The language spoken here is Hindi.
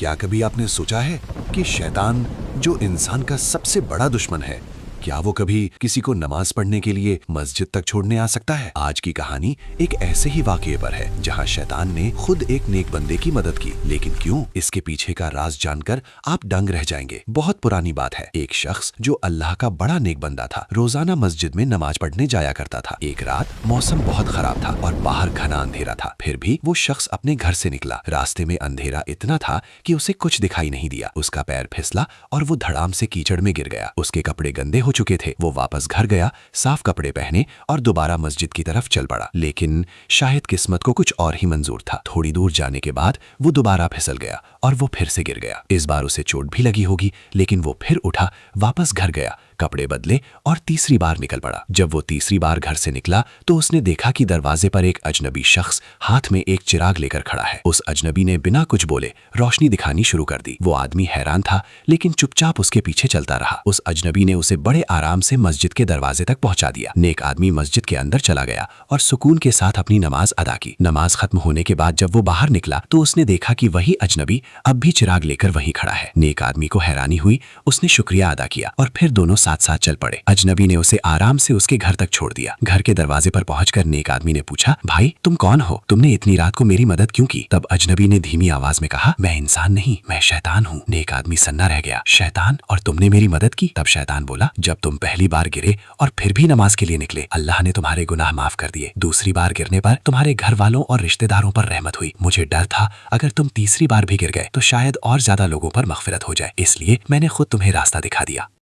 क्या कभी आपने सोचा है कि शैतान जो इंसान का सबसे बड़ा दुश्मन है, क्या वो कभी किसी को नमाज पढ़ने के लिए मस्जिद तक छोड़ने आ सकता है? आज की कहानी एक ऐसे ही वाकये पर है जहां शैतान ने खुद एक नेक बंदे की मदद की। लेकिन क्यों? इसके पीछे का राज जानकर आप दंग रह जाएंगे। बहुत पुरानी बात है। एक शख्स जो अल्लाह का बड़ा नेक बंदा था, रोजाना मस्जिद में नमाज पढ़ने जाया करता था। एक रात मौसम बहुत खराब था और बाहर घना अंधेरा था। फिर भी वो शख्स अपने घर से निकला। रास्ते में अंधेरा इतना था कि उसे कुछ दिखाई नहीं दिया। उसका पैर फिसला और वो धड़ाम से कीचड़ में गिर गया। उसके कपड़े गंदे हो चुके थे। वो वापस घर गया, साफ कपड़े पहने और दोबारा मस्जिद की तरफ चल पड़ा। लेकिन शायद किस्मत को कुछ और ही मंजूर था। थोड़ी दूर जाने के बाद वो दोबारा फिसल गया और वो फिर से गिर गया। इस बार उसे चोट भी लगी होगी, लेकिन वो फिर उठा, वापस घर गया, कपड़े बदले और तीसरी बार निकल पड़ा। जब वो तीसरी बार घर से निकला तो उसने देखा कि दरवाजे पर एक अजनबी शख्स हाथ में एक चिराग लेकर खड़ा है। उस अजनबी ने बिना कुछ बोले रोशनी दिखानी शुरू कर दी। वो आदमी हैरान था, लेकिन चुपचाप उसके पीछे चलता रहा। उस अजनबी ने उसे बड़े आराम से मस्जिद के दरवाजे तक पहुंचा दिया। नेक आदमी मस्जिद के अंदर चला गया और सुकून के साथ अपनी नमाज अदा की। नमाज खत्म होने के बाद जब वो बाहर निकला तो उसने देखा कि वही अजनबी अब भी चिराग लेकर वहीं खड़ा है। नेक आदमी को हैरानी हुई। उसने शुक्रिया अदा किया और फिर दोनों साथ साथ चल पड़े। अजनबी ने उसे आराम से उसके घर तक छोड़ दिया। घर के दरवाजे पर पहुंचकर नेक आदमी ने पूछा, भाई तुम कौन हो? तुमने इतनी रात को मेरी मदद क्यों की? तब अजनबी ने धीमी आवाज में कहा, मैं इंसान नहीं, मैं शैतान हूँ। नेक आदमी सन्ना रह गया। शैतान? और तुमने मेरी मदद की? तब शैतान बोला, जब तुम पहली बार गिरे और फिर भी नमाज के लिए निकले, अल्लाह ने तुम्हारे गुनाह माफ कर दिए। दूसरी बार गिरने पर तुम्हारे घर वालों और रिश्तेदारों पर रहमत हुई। मुझे डर था अगर तुम तीसरी बार भी गिर गए तो शायद और ज्यादा लोगों पर मगफिरत हो जाए, इसलिए मैंने खुद तुम्हें रास्ता दिखा दिया।